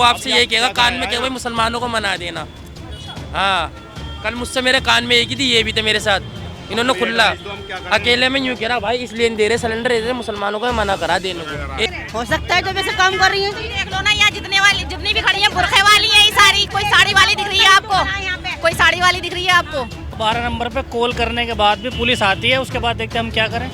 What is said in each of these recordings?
वो आपसे यही कहेगा कान में क्या भाई मुसलमानों को मना देना। हाँ, कल मुझसे मेरे कान में एक ही थी, ये भी थे मेरे साथ, इन्होंने खुला अकेले में यूँ कह रहा भाई इसलिए दे रहे सिलेंडर दे रहे मुसलमानों को मना करा देने को। हो सकता है जो वैसे काम कर रही है। देख लो ना यहाँ जितनी भी खड़ी है बुरखे वाली है ये सारी। कोई साड़ी वाली दिख रही है आपको? कोई साड़ी वाली दिख रही है आपको? 12 नंबर पे कॉल करने के बाद भी पुलिस आती है, उसके बाद देखते हैं हम क्या करें।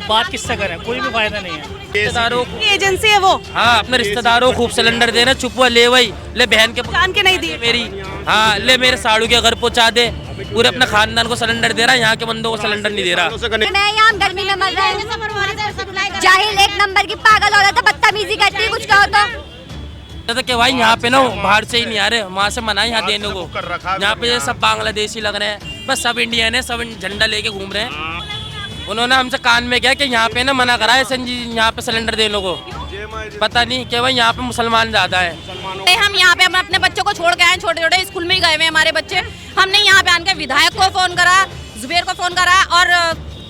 बात किससे करें, कोई भी फायदा नहीं है। रिश्तेदारों की एजेंसी है वो। हाँ, अपने रिश्तेदारों को खूब सिलेंडर दे रहे, चुप हुआ ले वही ले बहन के जान के नहीं दी मेरी। हाँ, ले मेरे साड़ू के घर पहुँचा दे, पूरे अपने खानदान को सिलेंडर दे रहा है, यहाँ के बंदों को सिलेंडर नहीं दे रहा। मैं यहाँ गर्मी में मर रहा हूँ। जाहिल एक नंबर की पागल औरत है, बदतमीजी करती है, कुछ कहो तो कि भाई यहाँ पे ना बाहर से ही नहीं आ रहे, वहाँ से मना यहाँ देने को। यहाँ पे सब बांग्लादेशी लग रहे हैं, बस सब इंडियन है, सब झंडा लेके घूम रहे हैं। उन्होंने हमसे कान में क्या कि यहाँ पे ना मना करा है यहाँ पे सिलेंडर देने को। पता नहीं कि भाई यहाँ पे मुसलमान ज्यादा है। हम यहाँ पे अपने बच्चों को छोड़ के आए, छोटे छोटे स्कूल में ही गए हुए हमारे बच्चे। हमने यहाँ पे आके विधायक को फोन करा, जुबेर को फोन करा और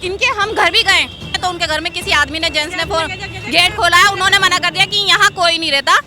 इनके हम घर भी गए तो उनके घर में किसी आदमी ने जेंट्स ने गेट खोला है, उन्होंने मना कर दिया कि यहाँ कोई नहीं रहता।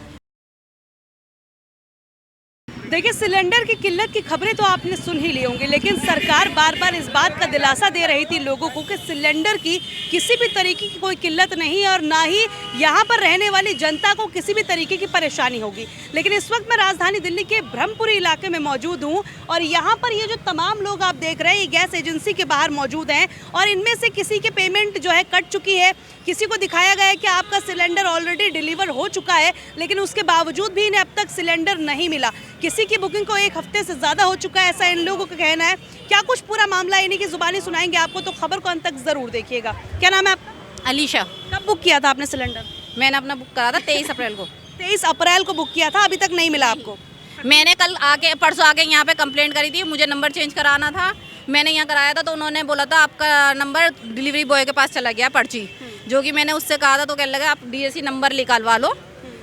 देखिए, सिलेंडर की किल्लत की खबरें तो आपने सुन ही ली होंगी, लेकिन सरकार बार बार इस बात का दिलासा दे रही थी लोगों को कि सिलेंडर की किसी भी तरीके की कोई किल्लत नहीं है और ना ही यहाँ पर रहने वाली जनता को किसी भी तरीके की परेशानी होगी। लेकिन इस वक्त मैं राजधानी दिल्ली के ब्रह्मपुरी इलाके में मौजूद हूँ और यहाँ पर ये जो तमाम लोग आप देख रहे हैं ये गैस एजेंसी के बाहर मौजूद हैं और इनमें से किसी के पेमेंट जो है कट चुकी है, किसी को दिखाया गया है कि आपका सिलेंडर ऑलरेडी डिलीवर हो चुका है, लेकिन उसके बावजूद भी इन्हें अब तक सिलेंडर नहीं मिला। किसी की बुकिंग को 1 हफ्ते से ज़्यादा हो चुका है, ऐसा इन लोगों का कहना है। क्या कुछ पूरा मामला इन्हीं की जुबानी सुनाएंगे आपको, तो खबर को अंत तक ज़रूर देखिएगा। क्या नाम है आपका? अलीशा। कब बुक किया था आपने सिलेंडर? मैंने अपना बुक करा था 23 अप्रैल को। 23 अप्रैल को बुक किया था, अभी तक नहीं मिला आपको? मैंने कल आके परसों आके यहाँ पे कंप्लेंट करी थी, मुझे नंबर चेंज कराना था। मैंने यहाँ कराया था तो उन्होंने बोला था आपका नंबर डिलीवरी बॉय के पास चला गया पर्ची, जो कि मैंने उससे कहा था तो कहने लगा आप डीएससी नंबर निकलवा लो।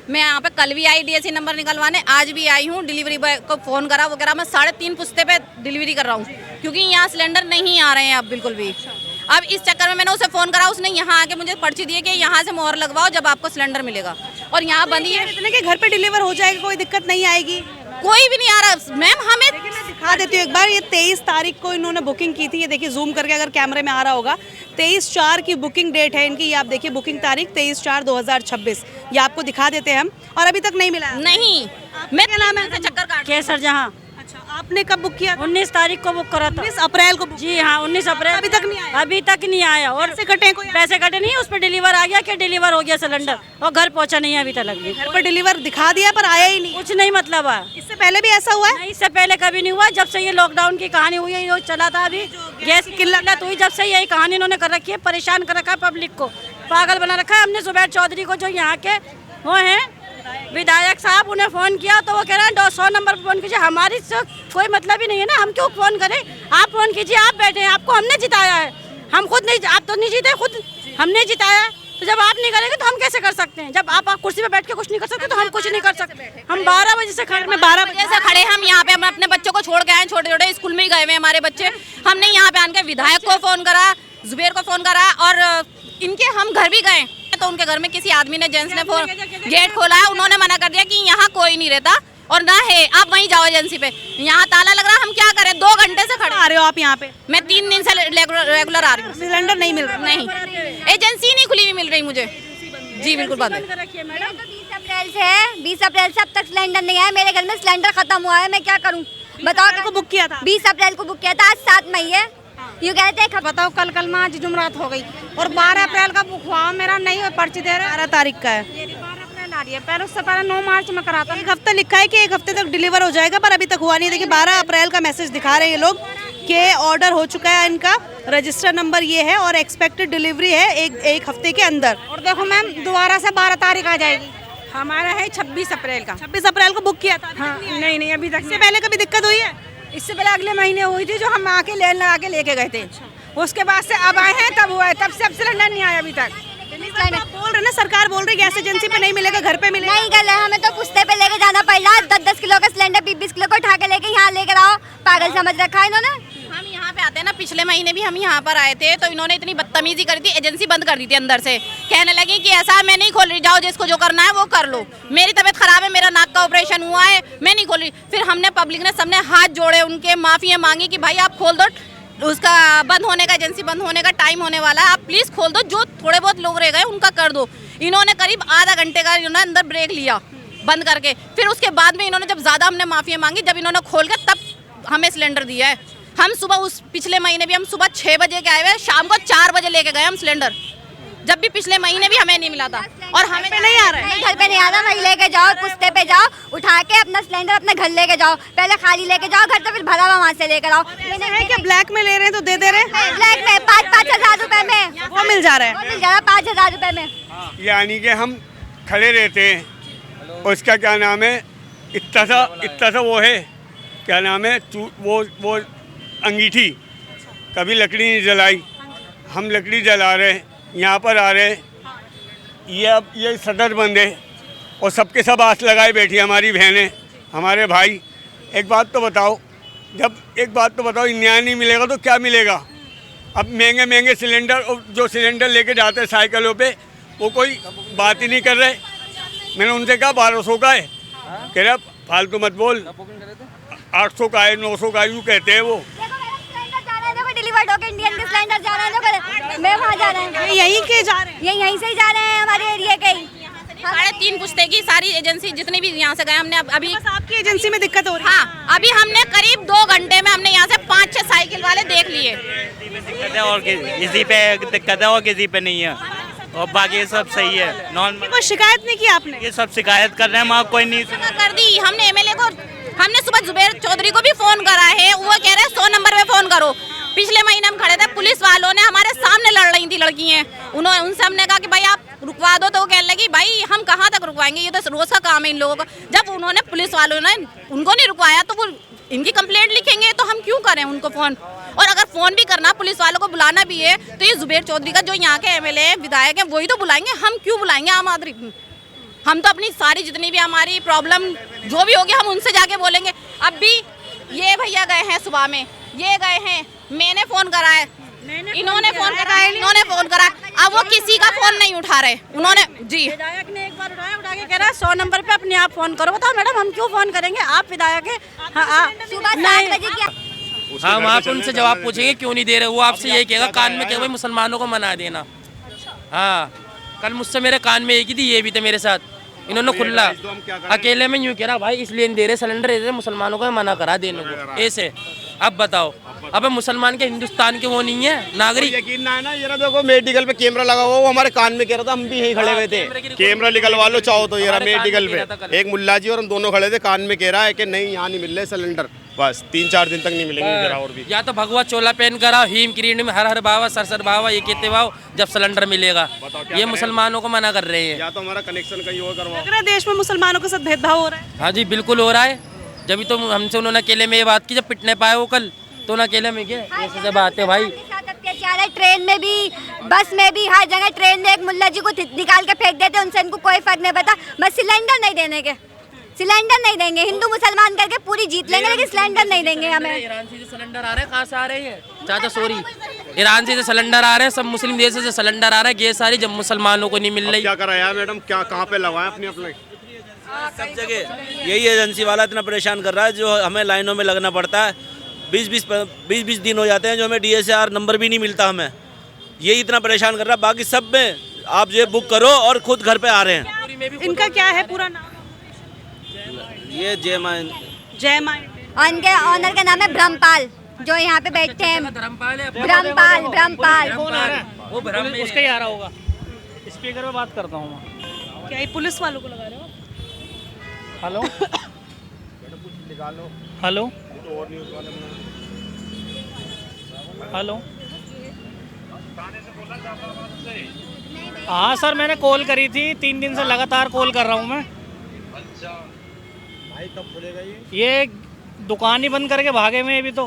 मैं यहाँ पे कल भी आई डीएससी नंबर निकलवाने, आज भी आई हूँ। डिलीवरी बॉय को फ़ोन करा, वो कह रहा मैं 3.5 पुस्ते पे डिलीवरी कर रहा हूँ क्योंकि यहाँ सिलेंडर नहीं आ रहे हैं अब बिल्कुल भी। अब इस चक्कर में मैंने उसे फ़ोन करा, उसने यहाँ आके मुझे पर्ची दी है कि यहाँ से मोहर लगवाओ जब आपको सिलेंडर मिलेगा, और यहाँ बंद ही है। इतने के घर पे डिलीवर हो जाएगा, कोई दिक्कत नहीं आएगी? कोई भी नहीं आ रहा मैम। हमें दिखा देती हूँ एक बार, ये 23 तारीख को इन्होंने बुकिंग की थी। ये देखिए जूम करके अगर कैमरे में आ रहा होगा, 23/4 की बुकिंग डेट है इनकी। ये आप देखिए बुकिंग तारीख 23/4/2026, ये आपको दिखा देते हैं हम। और अभी तक नहीं मिला? नहीं। मैं क्या नाम है चक्कर काट केसर जहाँ। अच्छा, आपने कब बुक किया? 19 तारीख को बुक करा था। 19 अप्रैल को? जी हाँ, 19 अप्रैल। अभी तक नहीं आया? अभी तक नहीं आया। और पैसे कटे? कोई पैसे कटे नहीं, उस पर डिलीवर आ गया कि डिलीवर हो गया सिलेंडर, और घर पहुंचा नहीं है अभी तक भी। घर पर डिलीवर दिखा दिया पर आया ही नहीं? कुछ नहीं मतलब है। इससे पहले भी ऐसा हुआ है? नहीं, इससे पहले कभी नहीं हुआ। जब से ये लॉकडाउन की कहानी हुई है, ये चला था अभी गैस की किल्लत हुई, जब से यही कहानी इन्होंने कर रखी है, परेशान कर रखा है पब्लिक को, पागल बना रखा है। हमने जुबैर चौधरी को, जो यहाँ के वो हैं विधायक साहब, उन्हें फ़ोन किया तो वो कह रहे हैं 100 नंबर पर फ़ोन कीजिए। हमारी कोई मतलब ही नहीं है ना, हम क्यों फ़ोन करें? आप फ़ोन कीजिए, आप बैठे हैं, आपको हमने जिताया है, हम खुद नहीं, आप तो नहीं जीते, खुद हमने जिताया है। तो जब आप नहीं करेंगे तो हम कैसे कर सकते हैं? जब आप कुर्सी पे बैठ के कुछ नहीं कर सकते तो हम कुछ नहीं कर सकते। हम 12 बजे से खड़े, 12 बजे से खड़े हम यहाँ पे अपने बच्चों को छोड़ के आए, छोटे छोटे स्कूल में ही गए हुए हमारे बच्चे। हमने यहाँ पे आके विधायक को फ़ोन करा, जुबेर को फ़ोन करा और इनके हम घर भी गए तो उनके घर में किसी आदमी ने जेंट्स ने गेट खोला है, उन्होंने मना कर दिया कि यहाँ कोई नहीं रहता और ना है, आप वहीं जाओ एजेंसी पे। यहाँ ताला लग रहा, हम क्या करें? 2 घंटे से खड़े। आ रहे हो आप यहाँ पे? मैं 3 दिन से रेगुलर आ रही हूँ। सिलेंडर नहीं मिल रहा? नहीं, एजेंसी नहीं खुली हुई मिल रही मुझे। जी बिल्कुल बंद है। 20 अप्रैल से है, 20 अप्रैल से अब तक सिलेंडर नहीं आया। मेरे घर में सिलेंडर खत्म हुआ है, मैं क्या करूँ बताओ? को बुक किया था? 20 अप्रैल को बुक किया था, आज 7 मई है। यूँ कहते हैं बताओ, कल में आज जुमरात हो गई और 12 अप्रैल का बुक हुआ मेरा, नहीं पर्ची दे रहे। 12 तारीख का है? 12 अप्रैल आ रही है, पहले उससे पहले 9 मार्च में करा था। 1 हफ्ता लिखा है कि 1 हफ्ते तक डिलीवर हो जाएगा, पर अभी तक हुआ नहीं। देखिए 12 अप्रैल का मैसेज दिखा रहे हैं ये लोग कि ऑर्डर हो चुका है, इनका रजिस्टर नंबर ये है और एक्सपेक्टेड डिलीवरी है एक हफ्ते के अंदर। और देखो मैम, दोबारा से 12 तारीख आ जाएगी। हमारा है 26 अप्रैल का। 26 अप्रैल को बुक किया था? हाँ, नहीं अभी तक। इससे पहले कभी दिक्कत हुई है? इससे पहले अगले महीने हुई थी, जो हम आके लेन लगा के लेके गए थे। उसके बाद से अब आए हैं, तब हुआ है, तब से अब सिलेंडर नहीं आया अभी तक। आप बोल रहे ना, सरकार बोल रही गैस एजेंसी पे नहीं मिलेगा, घर पे मिलेगा। नहीं गल है, हमें तो पुश्ते पे लेके जाना पड़ रहा है। 10-10 किलो का सिलेंडर 20-20 किलो को उठा के लेके यहाँ लेकर आओ, पागल समझ रखा है इन्होंने। हम यहाँ यहाँ पे आते हैं ना, पिछले महीने भी हम यहाँ पर आए थे तो इन्होंने इतनी बदतमीजी करी थी, एजेंसी बंद कर दी थी अंदर से। कहने लगी कि ऐसा मैं नहीं खोल रही, जाओ जिसको जो करना है वो कर लो, मेरी तबीयत खराब है, मेरा नाक का ऑपरेशन हुआ है, मैं नहीं खोल रही। फिर हमने पब्लिक ने सबने हाथ जोड़े, उनके माफिया मांगी कि भाई आप खोल दो, उसका बंद होने का, एजेंसी बंद होने का टाइम होने वाला है, आप प्लीज खोल दो, जो थोड़े बहुत लोग रह गए उनका कर दो। इन्होंने करीब आधा घंटे का इन्होंने अंदर ब्रेक लिया बंद करके। फिर उसके बाद में इन्होंने जब ज्यादा हमने माफिया मांगी, जब इन्होंने खोल के तब हमें सिलेंडर दिया है। हम सुबह उस पिछले महीने भी हम सुबह 6 बजे के आए हुए, शाम को 4 बजे लेके गए हम सिलेंडर, जब भी पिछले महीने भी हमें नहीं मिला था। और हमें पे नहीं आ रहा है, घर पे नहीं आ रहा, वही लेके जाओ, पुश्ते पे जाओ, उठा के अपना सिलेंडर अपने घर लेके जाओ, पहले खाली लेके जाओ घर, तो फिर भरा हुआ वहाँ से लेकर आओ। ऐसा है कि ब्लैक में ले रहे हैं तो दे रहे हैं, ब्लैक में 5-5 हजार रुपए में वो मिल जा रहा है। वो मिल जा रहा 5 हजार रुपए में। यानी कि हम खड़े रहते हैं, उसका क्या नाम है, इतना सा वो है, क्या नाम है, वो अंगीठी, कभी लकड़ी नहीं जलाई, हम लकड़ी जला रहे, यहाँ पर आ रहे, ये अब ये शटर बंद है और सबके सब आस लगाए बैठी हमारी बहनें, हमारे भाई। एक बात तो बताओ, न्याय नहीं मिलेगा तो क्या मिलेगा? अब महंगे महंगे सिलेंडर, और जो सिलेंडर लेके जाते हैं साइकिलों पे, वो कोई बात ही नहीं कर रहे। मैंने उनसे कहा 1200 का है, कह रहा फालतू मत बोल, 800 का है, 900 का, यूँ कहते हैं वो। डिलीवर्ड होकर इंडियन के सिलेंडर जा रहे हैं, मैं वहाँ जा रहे हैं, यहीं के जा रहे हैं, ये यहीं से ही जा रहे हैं, हमारे एरिया के ही। 3.5 पुश्ते की सारी एजेंसी जितनी भी यहाँ से गए हमने अभी। बस आपकी एजेंसी में दिक्कत हो रही है। हाँ, अभी हमने करीब 2 घंटे में हमने यहाँ से 5-6 साइकिल वाले देख लिए। दिक्कत है और किसी पे दिक्कत है और किसी पे नहीं है, और बाकी सब सही है। कोई शिकायत नहीं की आपने? ये सब शिकायत कर रहे हैं, वहाँ कोई नहीं कर दी हमने एमएलए को, हमने सुबह जुबेर चौधरी को भी फोन करा है, वो कह रहे हैं 100 नंबर पे फोन करो। पिछले महीने हम खड़े थे, पुलिस वालों ने हमारे सामने लड़ रही थी लड़कियां, उन्होंने उनसे हमने कहा कि भाई आप रुकवा दो, तो वो कहने लगी भाई हम कहाँ तक रुकवाएंगे, ये तो रोज का काम है इन लोगों का। जब उन्होंने पुलिस वालों ने उनको नहीं रुकवाया तो वो इनकी कंप्लेंट लिखेंगे, तो हम क्यों करें उनको फोन? और अगर फोन भी करना, पुलिस वालों को बुलाना भी है, तो ये जुबेर चौधरी का जो यहाँ के एमएलए विधायक है वही तो बुलाएंगे, हम क्यों बुलाएंगे आम आदमी? हम तो अपनी सारी जितनी भी हमारी प्रॉब्लम जो भी होगी हम उनसे जाके बोलेंगे। अब भी ये भैया गए हैं सुबह में, ये गए हैं, मैंने फोन करा है, इन्होंने फोन करा है, इन्होंने फोन करा, अब वो किसी का फोन नहीं उठा रहे। उन्होंने जी विधायक ने एक बार उठा के कह रहा है 100 नंबर पे अपने आप फोन करो। बताओ मैडम हम क्यों फोन करेंगे, आप विधायक है। सुबह 7 बजे की हम आप उनसे जवाब पूछेंगे क्यों नहीं दे रहे, वो आपसे यही कहेगा कान में कहेगा भाई मुसलमानों को मना देना। हाँ, कल मुझसे मेरे कान में एक ही थी, ये भी थे मेरे साथ, इन्होंने खुला अकेले में यूँ कह रहा भाई इसलिए नहीं दे रहे सिलेंडर, दे रहे मुसलमानों को मना करा देने को ऐसे। अब बताओ, अब मुसलमान के हिंदुस्तान के वो नहीं है नागरिक। यकीन ना है ना, ये देखो मेडिकल पे कैमरा लगा हुआ, वो हमारे कान में कह रहा था, हम भी यहीं खड़े हुए थे, कैमरा निकलवा लो चाहो तो। ये मेडिकल पे एक मुल्ला जी और हम दोनों खड़े थे, कान में कह रहा है कि नहीं यहाँ नहीं मिल रहे सिलेंडर, बस 3-4 दिन तक नहीं मिलेंगे। और भी या तो भगवा चोला पहन कर आओ, हीम किरीट में हर हर बाबा सर बाबा ये कहते वाओ, जब सिलेंडर मिलेगा। ये मुसलमानों को मना कर रहे हैं। या तो हमारा कनेक्शन कहीं और करवाओ। लग रहा है देश में मुसलमानों के साथ भेदभाव हो रहा है। हाँ जी बिल्कुल हो रहा है, जब तो हमसे उन्होंने अकेले में ये बात की, जब पिटने पाए वो कल, तो ना अकेले में क्या ऐसे से बात है भाई। अत्याचार है, ट्रेन में भी, बस में भी, हर जगह। ट्रेन में एक मुल्ला जी को निकाल के फेंक देते, उनसे इनको कोई फर्क नहीं पड़ता, बस सिलेंडर नहीं देने के, सिलेंडर नहीं देंगे। हिंदू मुसलमान करके पूरी जीत लेंगे, लेकिन सिलेंडर नहीं देंगे हमें। ईरान से जो सिलेंडर आ रहे हैं, कहाँ से आ रहे हैं चाचा? सॉरी, ईरान से जो सिलेंडर आ रहे हैं, सब मुस्लिम देश से सिलेंडर आ रहा है, गैस सारी जब मुसलमानों को नहीं मिल रही। क्या कराया मैडम, क्या कहाँ पे लगवाए अपने सब जगह यही एजेंसी वाला इतना परेशान कर रहा है, जो हमें लाइनों में लगना पड़ता है। 20-20 दिन हो जाते हैं जो हमें DSR नंबर भी नहीं मिलता हमें, यही इतना परेशान कर रहा है। बाकी सब में आप ये बुक करो और खुद घर पे आ रहे हैं। इनका क्या है पूरा नाम? ये जय मां। उनके ऑनर का नाम है ब्रह्मपाल, जो यहाँ पे बैठते हैं। ब्रह्मपाल वो भ्रम उसका ही आ रहा होगा, स्पीकर पे बात करता हूँ मैं। क्या ये पुलिस वालों को लगा रहे हो? हेलो हेलो हेलो, हाँ सर मैंने कॉल करी थी, 3 दिन से लगातार कॉल कर रहा हूँ मैं। भाई कब खुलेगा ये दुकान ही बंद करके भागे हुए अभी तो,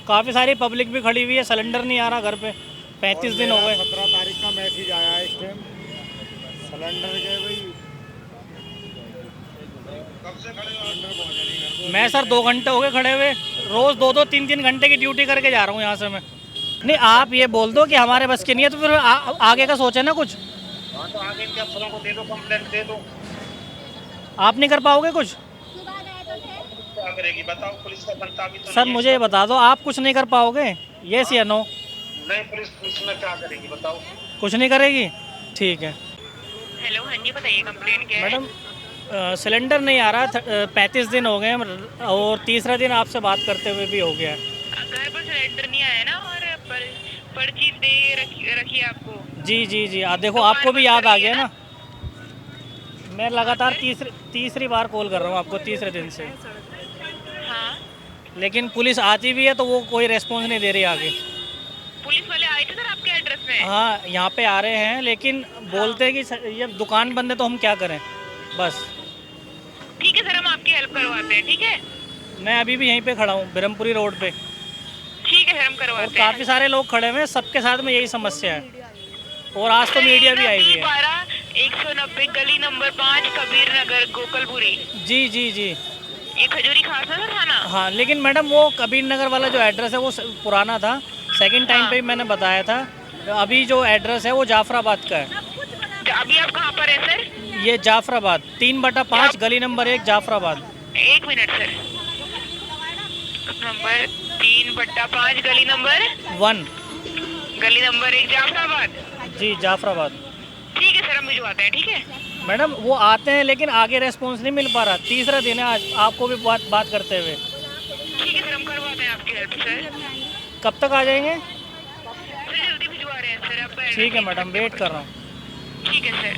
काफ़ी सारी पब्लिक भी खड़ी हुई है, सिलेंडर नहीं आ रहा घर पे, 35 दिन हो गए। 17 तारीख का मैसेज आया है इस टाइम सिलेंडर के भाई। मैं सर 2 घंटे हो गए खड़े हुए, रोज़ 2-2, 3-3 घंटे की ड्यूटी करके जा रहा हूँ यहाँ से मैं। नहीं, आप ये बोल दो कि हमारे बस की नहीं है, तो फिर आगे का सोचे ना कुछ। तो आगे इनके अफसरों को दे दो, कंप्लेंट दे दो। आप नहीं कर पाओगे कुछ? क्या करेगी बताओ, पुलिस का बनता भी तो सर मुझे ये बता दो, आप कुछ नहीं कर पाओगे? येस या नो? नहीं, पुलिस में क्या करेगी बताओ? कुछ नहीं करेगी, ठीक है। हेलो, हाँ जी बताइए, कंप्लेंट क्या है? मैडम सिलेंडर नहीं आ रहा, 35 दिन हो गए और तीसरा दिन आपसे बात करते हुए भी हो गया है। घर पर सिलेंडर नहीं आया ना, और पर्ची दे रखी है आपको। जी जी जी, देखो आपको भी याद आ गया ना। मैं लगातार तीसरी बार कॉल कर रहा हूँ आपको, तीसरे दिन से। हाँ, लेकिन पुलिस आती भी है तो वो कोई रेस्पॉन्स नहीं दे रही आगे। पुलिस वाले आए थे सर आपके एड्रेस में? हाँ, यहाँ पे आ रहे हैं, लेकिन बोलते हैं कि ये दुकान बंद है तो हम क्या करें, बस। ठीक है सर, हम आपकी हेल्प करवाते हैं, ठीक है? मैं अभी भी यहीं पे खड़ा हूँ, ब्रह्मपुरी रोड पे। ठीक है सर, हम करवाते हैं। काफ़ी सारे लोग खड़े हुए हैं, सबके साथ में यही समस्या है, और आज तो मीडिया भी आई हुई है। 190 गली नंबर 5 कबीर नगर गोकलपुरी। जी जी जी, ये खजूरी खासा था थाना। हाँ, लेकिन मैडम वो कबीर नगर वाला जो एड्रेस है वो पुराना था, सेकंड टाइम पे ही मैंने बताया था। अभी जो एड्रेस है वो जाफराबाद का है। अभी आप कहाँ पर हैं सर? ये जाफराबाद 3/5 गली number 1 Jafrabad. 1 minute sir, number 3/5 गली नंबर 1 गली नंबर 1 जाफराबाद। जी जाफराबाद। ठीक है सर, हम भिजवाते हैं, ठीक है? मैडम वो आते हैं लेकिन आगे रेस्पॉन्स नहीं मिल पा रहा, तीसरा दिन है आज आपको भी बात करते हुए। ठीक है सर, हम करवाते हैं आपकी हेल्प सर। कब तक आ जाएंगे? सर जल्दी भिजवा रहे हैं सर, आप ठीक है मैडम, वेट कर रहा हूँ। ठीक है सर।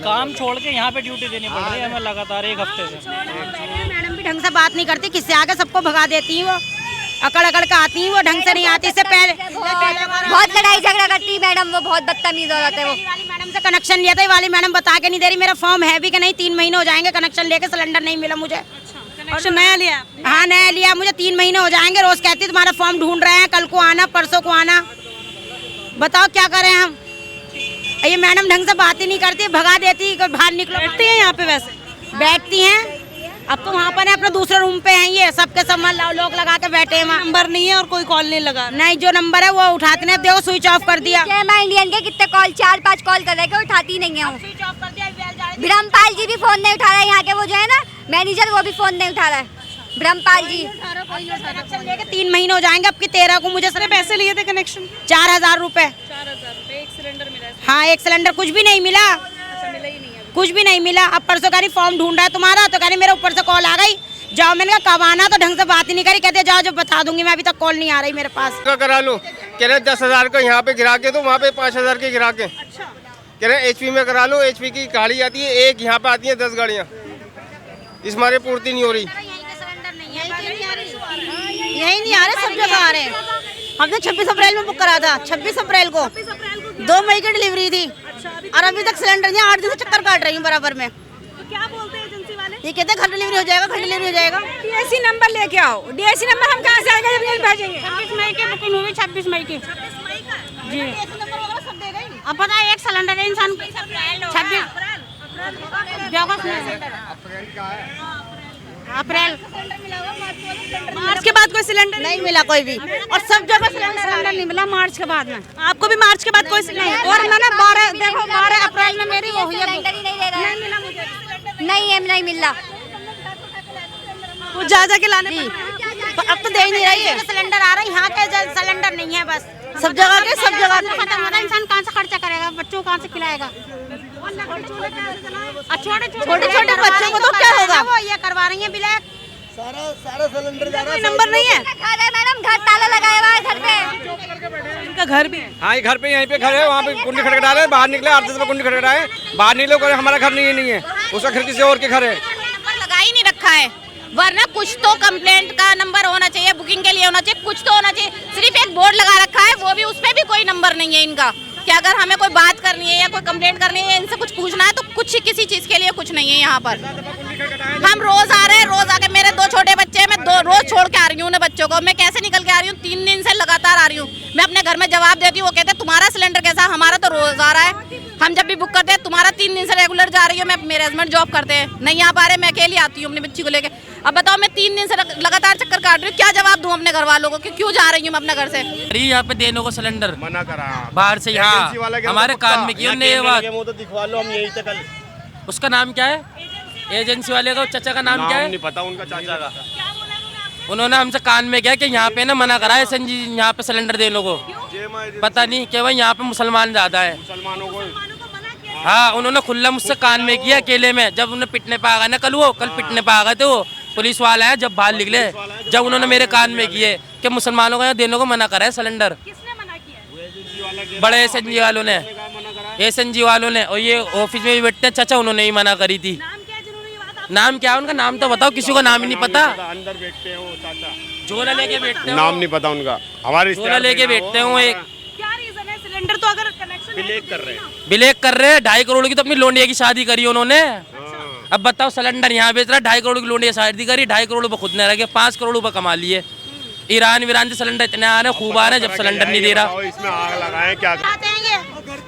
काम छोड़ के यहाँ पे ड्यूटी देनी पड़ रही है हमें लगातार 1 हफ्ते से। मैडम भी ढंग से बात नहीं करती, किससे आगे सबको भगा देती है, वो अकड़ के आती है, वो ढंग से नहीं आती। इससे पहले बहुत लड़ाई झगड़ा करती है मैडम, वो बहुत बदतमीज हो जाते हैं। वो मैडम से कनेक्शन लिया था, ये वाली मैडम बता के नहीं दे रही, मेरा फॉर्म है भी कि नहीं, 3 महीने हो जाएंगे कनेक्शन लेके, सिलेंडर नहीं मिला मुझे। और नया लिया? हाँ नया लिया, मुझे 3 महीने हो जाएंगे, रोज कहती तुम्हारा फॉर्म ढूंढ रहे हैं, कल को आना, परसों को आना, बताओ क्या करें हम। ये मैडम ढंग से बात ही नहीं करती, भगा देती, बाहर निकलो। बैठती हैं यहाँ पे? वैसे बैठती हैं, अब तो वहाँ पर है, अपने दूसरे रूम पे हैं, ये सबके सब लोग लगा के बैठे हैं। नंबर नहीं है और कोई कॉल नहीं लगा? नहीं, जो नंबर है वो उठाते नहीं, देखो स्विच ऑफ कर दिया। मैं इंडियन के कितने कॉल, 4-5 कॉल कर रहे, उठाती नहीं है। स्विच ऑफ कर दिया। ब्रह्मपाल जी भी फोन नहीं उठा रहा है, यहाँ के वो जो है ना मैनेजर, वो भी फोन नहीं उठा रहा है, ब्रह्मपाल जी। कनेक्शन लेके 3 महीने हो जाएंगे, अब की 13 को मुझे कितने पैसे लिए थे कनेक्शन? 4000 रुपए। 4000 रुपए, 1 सिलेंडर मिला है? हाँ, 1 सिलेंडर, कुछ भी नहीं मिला। अच्छा, मिला ही नहीं है? कुछ भी नहीं मिला। अब परसों कह रही फॉर्म ढूंढ रहा है तुम्हारा, तो कह रही मेरे ऊपर से कॉल आ गई, जाओ। मैंने कहा कब आना, तो ढंग से बात ही नहीं करी, कहते जाओ जब बता दूंगी मैं, अभी तक कॉल नहीं आ रही मेरे पास। करा लो, कह रहे 10,000 का यहाँ पे गिरा के, तो वहाँ पे 5,000 के गिरा के। अच्छा, कह रहे HP में करा लो, HP की गाड़ी आती है एक, यहाँ पे आती है 10 गाड़ियाँ, इस मारे पूर्ति नहीं हो रही। यही नहीं आ रहे, सब जगह आ रहे हैं। हमने 26 अप्रैल में बुक करा था, 26 अप्रैल को 2 मई की डिलीवरी थी, और अभी तक सिलेंडर नहीं, 8 दिन से चक्कर काट रही हूँ बराबर में। तो क्या बोलते हैं एजेंसी वाले? ये कहते हैं घर डिलीवरी हो जाएगा, घर डिलीवरी हो जाएगा। DSC नंबर लेके आओ, DSC नंबर हम कहाँ से आएंगे जब यहीं भेजेंगे? 26 मई की बुकिंग हुई, 26 मई की जी। अब पता है 1 सिलेंडर है इंसान को 26 अप्रैल। मार्च के बाद कोई सिलेंडर नहीं मिला कोई भी, और सब जगह सिलेंडर नहीं मिला मार्च के बाद में। आपको भी मार्च के बाद कोई सिलेंडर? और मैंने 12 अप्रैल में मेरी वो हुई है, नहीं मिल रहा। वो जा के लाने अब तो दे ही नहीं रही है, सिलेंडर आ रहा है, यहाँ के सिलेंडर नहीं है, बस सब जगह के सब जगह खत्म होता है। इंसान कहाँ से खर्चा करेगा, बच्चों को कहाँ से खिलाएगा? छोटे छोटे बच्चों को तो क्या होगा, वो ये करवा रही है ब्लैक। सारा सिलेंडर जा रहा है, नंबर नहीं है। मैडम घर ताला लगाया हुआ है घर पे, उनका घर भी है। हाँ, घर पे यहीं पे खड़े हैं, वहाँ पे कुंडी खटखटा रहे हैं, बाहर निकले, अर्धे में कुंडी खटखटाए, बाहर निकले, करे हमारा घर नहीं है, उसका घर किसी और के घर है। नंबर लगा ही नहीं रखा है, वरना कुछ तो कंप्लेंट का नंबर होना चाहिए, बुकिंग के लिए होना चाहिए, कुछ तो होना चाहिए। सिर्फ एक बोर्ड लगा रखा है, वो भी उस पर भी कोई नंबर नहीं है इनका, कि अगर हमें कोई बात करनी है या कोई कंप्लेंट करनी है, इनसे कुछ पूछना है, तो कुछ किसी चीज़ के लिए कुछ नहीं है यहाँ पर। हम रोज आ रहे हैं, रोज आके, मेरे 2 छोटे बच्चे हैं, मैं रोज छोड़ के आ रही हूँ उन्हें बच्चों को, मैं कैसे निकल के आ रही हूँ, 3 दिन से लगातार आ रही हूँ। मैं अपने घर में जवाब देती हूँ, वो कहते हैं तुम्हारा सिलेंडर कैसा, हमारा तो रोज आ रहा है। हम जब भी बुक करते हैं, तुम्हारा 3 दिन से रेगुलर जा रही हो, मैं मेरे हस्बैंड जॉब करते हैं, नहीं आ पा रहे, मैं अकेली आती हूँ अपनी बच्ची को लेके। अब बताओ, मैं 3 दिन से लगातार चक्कर काट रही हूँ, क्या जवाब दूँ अपने घर वालों को कि क्यों जा रही हूँ मैं अपने घर से? यहाँ पे देने को सिलेंडर मना करा बाहर से, यहाँ हमारे कान में की उन्होंने ये बात। तो दिखवा लो, हम यही कल। उसका नाम क्या है एजेंसी वाले का? चाचा का नाम क्या है? नहीं पता उनका चाचा का। उन्होंने हमसे कान में किया कि यहाँ पे ना मना करा है एसएनजी यहाँ पे सिलेंडर देने को। पता नहीं कि भाई यहाँ पे मुसलमान ज्यादा है, मुसलमानों को। हाँ, उन्होंने खुला मुझसे कान में किया अकेले में। जब उन्हें पिटने पे आ गए ना, कल पिटने पे आ गए थे वो पुलिस वाला है, जब बाहर निकले, जब उन्होंने मेरे कान में किए कि मुसलमानों को यहाँ देने को मना करा है सिलेंडर। बड़े एसएनजी वालों ने, एसएनजी वालों ने, और ये ऑफिस में भी बैठते हैं चाचा, उन्होंने ही मना करी थी। नाम क्या है उनका? नाम तो बताओ, किसी को नाम ही नहीं पता। अंदर बैठते हैं वो चाचा, झोला लेके बैठते हैं, नाम नहीं पता उनका। हमारे झोला लेके बैठते हैं वो। एक क्या रीजन है? सिलेंडर तो अगर कनेक्शन ब्लैक कर रहे हैं, ब्लैक कर रहे हैं। 2.5 करोड़ की तो अपनी लोंडिया की शादी करी उन्होंने। अब बताओ, सिलेंडर यहाँ बेच रहा है, 2.5 करोड़ की लोंडिया शादी करी, 2.5 करोड़ रुपये खुद ने रखे, 5 करोड़ रुपये कमा लिए। ईरान से सिलेंडर इतने आ रहे हैं, खूब आ रहे हैं, जब सिलेंडर नहीं दे रहा। इसमें आग लगाए क्या?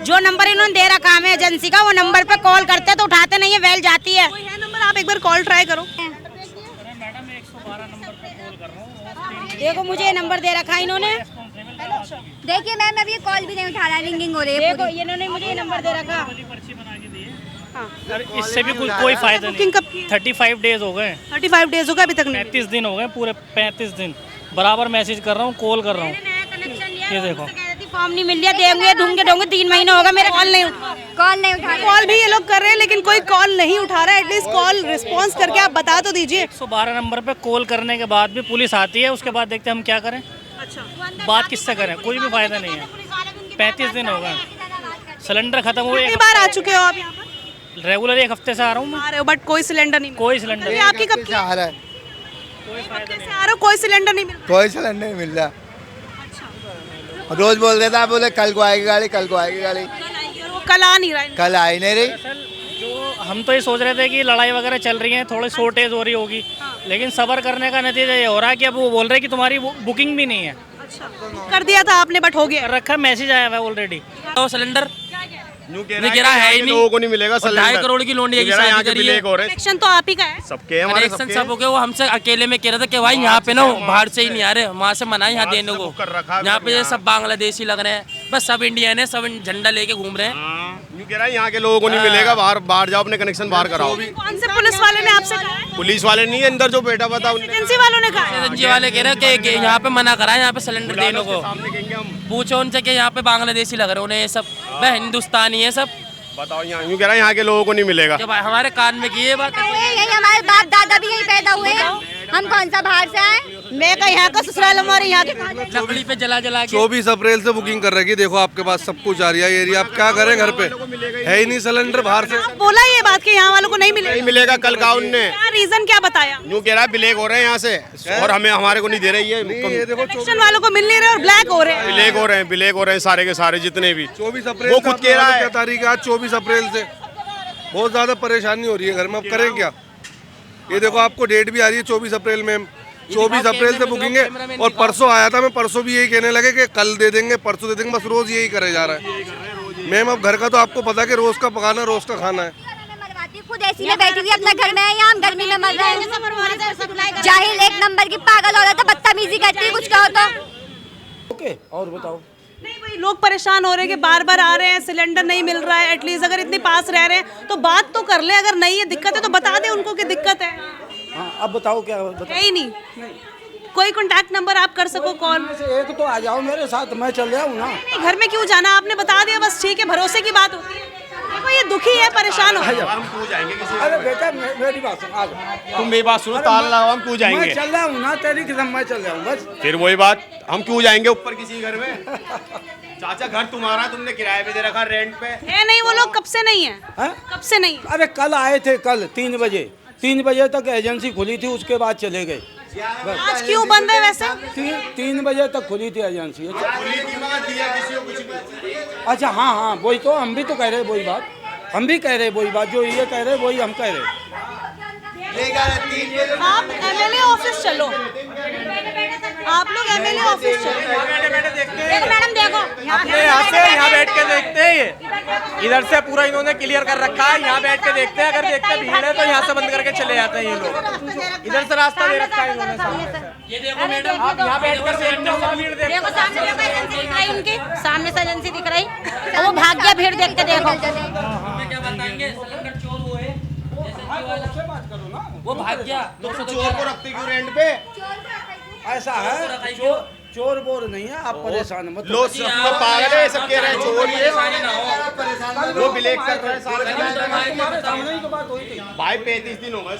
जो नंबर इन्होंने दे रखा है एजेंसी का, वो नंबर पे कॉल करते हैं तो उठाते नहीं है, वेल जाती है। कोई है नंबर, आप एक बार कॉल ट्राई करो। देखो, मुझे ये नंबर दे रखा है इन्होंने। देखिए मैम, अभी ये कॉल भी नहीं उठा रहा है, रिंगिंग हो रही है। देखो, इन्होंने मुझे ये नंबर दे रखा। इससे भी कोई फायदा नहीं। 35 डेज हो गए, 35 डेज हो गए, अभी तक नहीं। 35 दिन हो गए, पूरे 35 दिन बराबर मैसेज कर रहा हूँ, कॉल कर रहा हूँ। ये देखो, फॉर्म नहीं मिल रहा, देंगे ढूंढे 3 महीने होगा, मेरा कॉल नहीं उठा कॉल भी ये लोग कर रहे हैं, लेकिन कोई कॉल नहीं उठा रहा है। एटलीस्ट कॉल रिस्पॉन्स करके आप बता तो दीजिए। 112 नंबर पे कॉल करने के बाद भी पुलिस आती है, उसके बाद देखते हैं हम क्या करें। अच्छा, बात किससे करें? कोई भी फायदा नहीं है। 35 दिन हो गए, सिलेंडर खत्म हुए। कितनी बार आ चुके हो आप यहाँ पर? रेगुलर 1 हफ्ते से आ रहा हूँ मैं। आ रहे हो, बट कोई सिलेंडर नहीं मिल कोई सिलेंडर रहा। आपकी कब की आ रहा है? से आ रहे हो, कोई सिलेंडर नहीं मिल रहा। कोई सिलेंडर नहीं मिल रहा। रोज बोल रहे थे, बोले कल को आएगी गाड़ी, कल को आएगी गाड़ी, कल आ नहीं रहा है। कल आई नहीं रही। जो हम तो ये सोच रहे थे कि लड़ाई वगैरह चल रही है, थोड़ी शॉर्टेज हो रही होगी, लेकिन सब्र करने का नतीजा ये हो रहा है कि अब वो बोल रहे हैं कि तुम्हारी बुकिंग भी नहीं है। कर दिया था आपने, बट हो गया, रखा, मैसेज आया हुआ है ऑलरेडी। तो सिलेंडर नहीं गिरा है ही नहीं, लोगों को नहीं मिलेगा सिलेंडर। 2.5 करोड़ की लोंडिया की शादी करी है। कनेक्शन तो आप ही का है, सबके हमारे कनेक्शन सब हो गए। वो हमसे अकेले में कह रहे थे कि भाई यहाँ पे ना बाहर से ही नहीं आ रहे, वहाँ से मना है यहाँ देने को। यहाँ पे सब बांग्लादेशी लग रहे हैं, बस सब इंडियन है, सब झंडा लेके घूम रहे हैं। कह रहा है यहाँ के लोगों को नहीं मिलेगा, बाहर जाओ, अपने कनेक्शन बाहर कराओ। कौन से पुलिस वाले ने आपसे कहा? पुलिस वाले नहीं है, अंदर जो बैठा हुआ था एजेंसी वालों ने कहा। एजेंसी वाले कह रहे हैं कि यहाँ पे मना करा है यहाँ पे सिलेंडर देने को। पूछो उनसे कि यहाँ पे बांग्लादेशी लग रहे उन्हें, ये सब वह हिंदुस्तानी है सब। बताओ, यहाँ यूँ कह रहा है यहाँ के लोगों को नहीं मिलेगा। जब हमारे कान में की ये बात, यही हमारे बाप दादा भी यही पैदा हुए हैं, हम कौन सा बाहर से आए? मैं का यहाँ का ससुराल, हमारे यहाँ के लकड़ी पे जला के 24 अप्रैल से बुकिंग कर रखी। देखो आपके पास सब कुछ आ रही है एरिया, आप क्या करें? घर पे है ही नहीं सिलेंडर, बाहर से बोला ये बात कि यहाँ वालों को नहीं मिलेगा। नहीं मिलेगा, कल का उनने क्या रीजन क्या बताया? यूँ कह रहा है ब्लैक हो रहे हैं यहाँ से, और हमें हमारे को नहीं दे रही है। कनेक्शन वालों को मिल नहीं रहे और ब्लैक हो रहे हैं। ब्लैक हो रहे हैं सारे के सारे जितने भी। 24 अप्रैल वो खुद कह रहा है। क्या तारीख है आज? 24 अप्रैल से बहुत ज्यादा परेशानी हो रही है घर में, अब करें क्या? ये देखो आपको डेट भी आ रही है 24 अप्रैल में। 24 अप्रैल से बुकिंग है, और परसों आया था मैं, परसों भी यही कहने लगे कि कल दे देंगे, परसों दे देंगे, बस रोज यही करे जा रहा है। मैम अब घर का तो आपको पता है कि रोज का पकाना, रोज का खाना है। खुद एसी में बैठी हुई अपना घर में है, यहाँ हम गर्मी में मर रहे हैं। जाहिल 1 नंबर की पागल औरत है, बदतमीजी करती है, कुछ कहो तो। ओके, और बताओ। नहीं भाई, लोग परेशान हो रहे हैं कि बार बार आ रहे हैं, सिलेंडर नहीं मिल रहा है। एटलीस्ट अगर इतने पास रह रहे हैं तो बात तो कर ले, अगर नहीं है दिक्कत है तो बता दे उनको कि दिक्कत है। हाँ, अब बताओ क्या बताओ। है ही नहीं कोई कॉन्टैक्ट नंबर आप कर सको कॉल? एक तो आ जाओ मेरे साथ, मैं चल जाऊँ ना। नहीं, घर में क्यों जाना, आपने बता दिया बस, ठीक है, भरोसे की बात होती है। देखो ये दुखी है, परेशान हो। अरे बेटा मेरी बात सुन, आ जाओ। तुम मेरी बात सुनो, ताला लगाओ, हम क्यों जाएंगे? मैं चल रहा हूँ ना, तेरी कसम मैं चल रहा हूँ बस। फिर वही बात, हम क्यों जाएंगे ऊपर किसी घर में? चाचा घर तुम्हारा, तुमने किराए पे दे रखा, रेंट पे है। नहीं, वो लोग कब से नहीं है, कब से नहीं? अरे कल आए थे, कल 3 बजे, 3 बजे तक एजेंसी खुली थी, उसके बाद चले गए। आज क्यों बंद है वैसे? 3 बजे तक खुली थी एजेंसी। अच्छा हाँ हाँ, वही तो हम भी तो कह रहे वही बात, हम भी कह रहे वही बात, जो ये कह रहे वही हम कह रहे। आप एमएलए ऑफिस चलो, आप लोग एमएलए ऑफिस देखो मैडम, देखो अपने यहाँ से यहाँ बैठ के देखते हैं, ये इधर से पूरा इन्होंने क्लियर कर रखा है, यहाँ बैठ के देखते हैं, अगर देखते भीड़ है तो यहाँ से बंद करके चले जाते हैं ये लोग, इधर से रास्ता दे रखा है इन्होंने सामने। ये देखो मैडम, आप यहाँ बैठ कर देखते हो, भीड़ देखो, सामने एजेंसी दिख रही उनकी, सामने से एजेंसी दिख रही, और वो भाग गया भीड़ देख के। देखो क्या बताएंगे, सिलेंडर चोर वो है, वो भाग गया, चोर को रखते क्यों रेंट पे? ऐसा है, चोर बोर नहीं है, आप परेशान मत लो, सब पागल है, सब कह रहे हैं चोर ये, वो ब्लैक कर रहे हैं सारे। भाई 35 दिन हो गए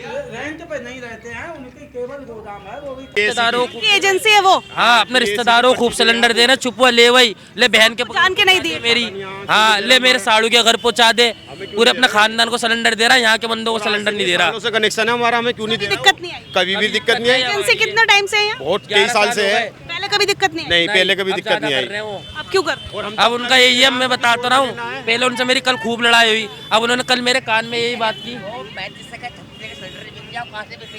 रेंट पे नहीं रहते हैं, उनकी केवल गोदाम है, वो भी रिश्तेदारों की एजेंसी है वो। हाँ, अपने रिश्तेदारों को खूब सिलेंडर दे रहे, चुप हुआ, ले वही ले बहन के जान के नहीं दिए मेरी, हाँ ले मेरे साड़ू के घर पहुँचा दे, पूरे अपने खानदान को सिलेंडर दे रहा है, यहाँ के बंदों को सिलेंडर नहीं दे रहा। से कनेक्शन है हमारा, हमें क्यों नहीं दे रहा? दिक्कत नहीं आई, कभी भी दिक्कत नहीं आई। एजेंसी कितने टाइम से है? बहुत कई साल से है, पहले कभी दिक्कत नहीं? नहीं पहले कभी दिक्कत नहीं आई। अब क्यों कर? अब उनका यही है, मैं बताता रहा हूँ, पहले उनसे मेरी कल खूब लड़ाई हुई, अब उन्होंने कल मेरे कान में यही बात की।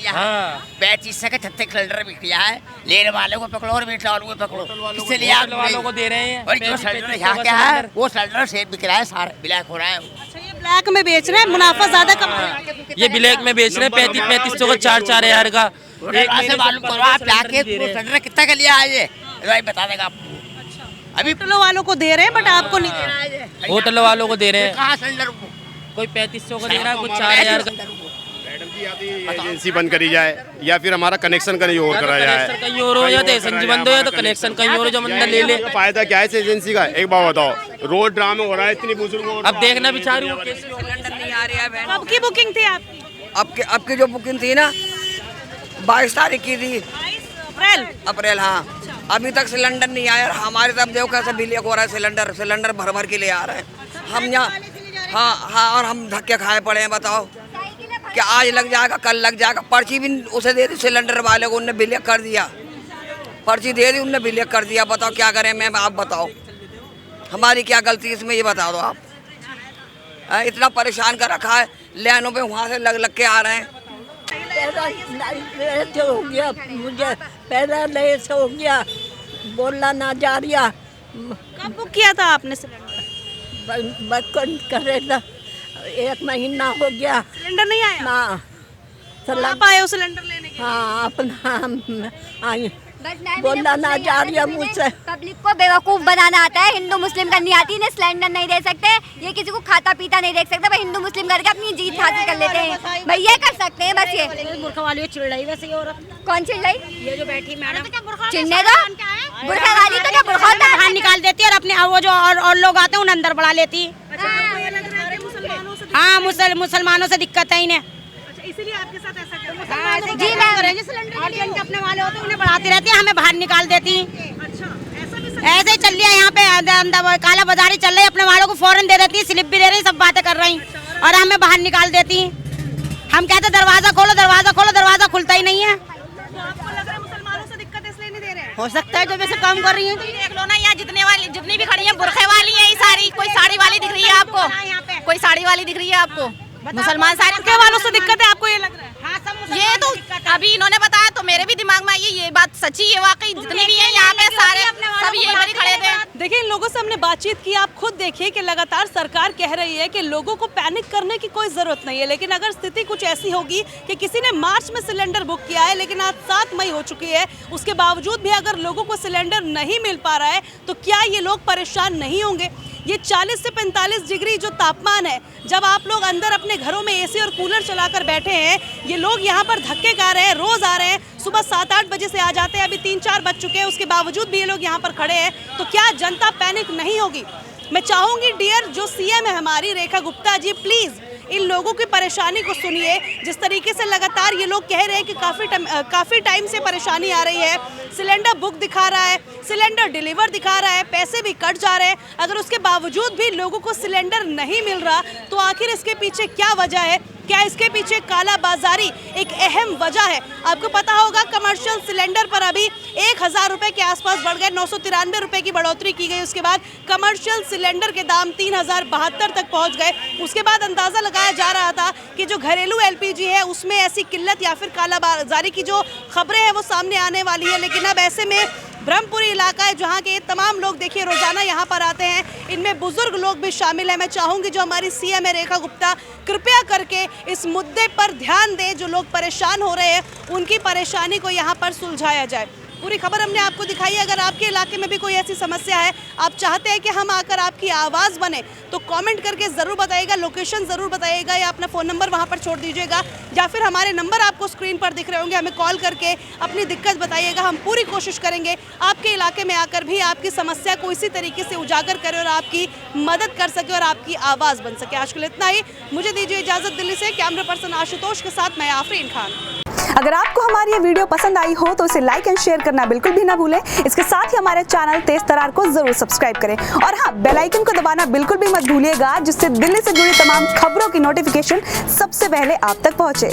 हाँ, 35 का 36 सिलेंडर बिक गया है, लेने वाले को पकड़ो और बेचने वालों को पकड़ो, इससे लिए आप वालों को दे रहे हैं। और जो सिलेंडर यहाँ क्या है, वो सिलेंडर सेल बिक रहा है, सारा ब्लैक हो रहा है। अच्छा, ये ब्लैक में बेच रहे हैं, मुनाफा ज्यादा कमा रहे हैं। ये ब्लैक में बेच रहे हैं 3500 का, 4-4 हज़ार का। एक मालूम करो आप जाके सिलेंडर कितना का लिया है, ये भाई बता देगा आपको। अभी होटलों वालों को दे रहे हैं, बट आपको नहीं दे रहा है। होटल वालों को दे रहे हैं, कहाँ सिलेंडर कोई 3500 का दे रहा है, कोई 4000 का। एजेंसी बंद करी जाए या फिर हमारा कनेक्शन कहीं और कराया जाए, कहीं और हो या तो एजेंसी बंद हो या तो कनेक्शन कहीं और जो बंदा ले ले। फायदा क्या है इस एजेंसी का, एक बात बताओ, रोड ड्रामे हो रहा है, इतनी बुजुर्गों। अब देखना बेचारी सिलेंडर नहीं आ रहा है। कब की बुकिंग थी आपकी? आपकी जो बुकिंग थी ना 22 तारीख की थी, 22 अप्रैल। हाँ, अभी तक सिलेंडर नहीं आया। हमारे तरफ देखो कैसे बिल हो रहा है, सिलेंडर भर भर के ले आ रहे हैं हम यहाँ। हाँ, और हम धक्के खाए पड़े हैं। बताओ कि आज लग जाएगा, कल लग जाएगा। पर्ची भी उसे दे दी सिलेंडर वाले को, उनने बिल कर दिया, पर्ची दे दी, उनने बिल कर दिया। बताओ क्या करें मैम, आप बताओ हमारी क्या गलती इसमें, ये बता दो आप। इतना परेशान कर रखा है, लाइनों पे वहाँ से लग के आ रहे हैं। पैदा हो गया मुझे, पैदा नहीं से हो गया, बोलना ना जा रहा। कब बुक किया था आपने सिलेंडर? करे था 1 महीना हो गया, सिलेंडर नहीं आया ना। आप आए हो सिलेंडर लेने के? हाँ, अपना आई, बोलना ना जा रही है मुझसे। पब्लिक को बेवकूफ बनाना आता है, हिंदू मुस्लिम करनी आती है, सिलेंडर नहीं दे सकते, ये किसी को खाता पीता नहीं देख सकते, भाई हिंदू मुस्लिम करके अपनी जीत हासिल कर लेते हैं, भाई ये कर सकते हैं बस। ये बुरखा वाली चिड़ रही वैसे ही औरत, कौन चिड़ रही? ये जो बैठी मैडम, चिढ़ने दो, बुरखा वाली तो क्या बुरखा होता है, बाहर निकाल देती है और अपने वो जो और लोग आते हैं उन्हें अंदर बढ़ा लेती है। हाँ, मुसलमानों से दिक्कत है इन्हें, इसीलिए आपके साथ ऐसा कर रहे हाँ, जी मैं करेंगे सिलेंडर और जिनके अपने वाले होते हैं उन्हें बढ़ाती रहती है, हमें बाहर निकाल देती हैं। अच्छा, ऐसे ही चल रही है यहाँ पे, अंदर काला बाजारी चल रही है, अपने वालों को फौरन दे देती है, स्लिप भी दे रही, सब बातें कर रही और हमें बाहर निकाल देती हैं। हम कहते दरवाजा खोलो, दरवाजा खोलो, दरवाजा खुलता ही नहीं है। आपको लग रहा है मुसलमानों से दिक्कत इसलिए नहीं दे रहे हैं? हो सकता है जो वैसे काम कर रही है। देख लो ना, यहाँ जितनी भी खड़ी है बुरखे वाली है, सारी कोई साड़ी वाली दिख रही है आपको, कोई साड़ी वाली दिख रही है आपको, मुसलमान सारे बुरखे वालों से दिक्कत है, आपको ये लग रहा है? हाँ, सब ये तो अभी इन्होंने बताया तो मेरे भी दिमाग में आई ये बात सच्ची है, वाकई जितने भी हैं यहाँ पे सारे सब यही बड़ी खड़े थे। देखिए, इन लोगों से हमने बातचीत की, आप खुद देखिए कि लगातार सरकार कह रही है कि लोगों को पैनिक करने की कोई जरूरत नहीं है, लेकिन अगर स्थिति कुछ ऐसी होगी कि किसी ने मार्च में सिलेंडर बुक किया है लेकिन आज 7 मई हो चुकी है, उसके बावजूद भी अगर लोगों को सिलेंडर नहीं मिल पा रहा है तो क्या ये लोग परेशान नहीं होंगे? ये 40 से 45 डिग्री जो तापमान है, जब आप लोग अंदर अपने घरों में एसी और कूलर चलाकर बैठे हैं, ये लोग यहाँ पर धक्के खा रहे हैं, रोज आ रहे हैं, सुबह 7-8 बजे से आ जाते हैं, अभी 3-4 बज चुके हैं, उसके बावजूद भी ये लोग यहाँ पर खड़े हैं, तो क्या जनता पैनिक नहीं होगी? मैं चाहूँगी डियर जो सीएम है हमारी रेखा गुप्ता जी, प्लीज़ इन लोगों की परेशानी को सुनिए। जिस तरीके से लगातार ये लोग कह रहे हैं कि काफ़ी टाइम से परेशानी आ रही है, सिलेंडर बुक दिखा रहा है, सिलेंडर डिलीवर दिखा रहा है, पैसे भी कट जा रहे हैं, अगर उसके बावजूद भी लोगों को सिलेंडर नहीं मिल रहा तो आखिर इसके पीछे क्या वजह है? क्या इसके पीछे कालाबाजारी एक अहम वजह है? आपको पता होगा कमर्शियल सिलेंडर पर अभी 1000 रुपए के आसपास बढ़ गए, 993 रुपए की बढ़ोतरी की गई। उसके बाद कमर्शियल सिलेंडर के दाम 3072 तक पहुंच गए। उसके बाद अंदाजा लगाया जा रहा था कि जो घरेलू एलपीजी है उसमें ऐसी किल्लत या फिर कालाबाजारी की जो खबरें हैं वो सामने आने वाली है। लेकिन अब ऐसे में ब्रह्मपुरी इलाका है जहाँ के तमाम लोग देखिए रोजाना यहाँ पर आते हैं, इनमें बुजुर्ग लोग भी शामिल हैं। मैं चाहूँगी जो हमारी सीएम है रेखा गुप्ता कृपया करके इस मुद्दे पर ध्यान दें, जो लोग परेशान हो रहे हैं उनकी परेशानी को यहाँ पर सुलझाया जाए। पूरी खबर हमने आपको दिखाई है। अगर आपके इलाके में भी कोई ऐसी समस्या है, आप चाहते हैं कि हम आकर आपकी आवाज़ बने, तो कमेंट करके ज़रूर बताइएगा, लोकेशन ज़रूर बताइएगा या अपना फ़ोन नंबर वहां पर छोड़ दीजिएगा, या फिर हमारे नंबर आपको स्क्रीन पर दिख रहे होंगे, हमें कॉल करके अपनी दिक्कत बताइएगा। हम पूरी कोशिश करेंगे आपके इलाके में आकर भी आपकी समस्या को इसी तरीके से उजागर करें और आपकी मदद कर सके और आपकी आवाज़ बन सके। आज के लिए इतना ही, मुझे दीजिए इजाज़त। दिल्ली से कैमरा पर्सन आशुतोष के साथ मैं आफरीन खान। अगर आपको हमारी ये वीडियो पसंद आई हो तो इसे लाइक एंड शेयर करना बिल्कुल भी ना भूलें। इसके साथ ही हमारे चैनल तेज तरार को जरूर सब्सक्राइब करें और हाँ, बेल आइकन को दबाना बिल्कुल भी मत भूलिएगा, जिससे दिल्ली से जुड़ी तमाम खबरों की नोटिफिकेशन सबसे पहले आप तक पहुंचे।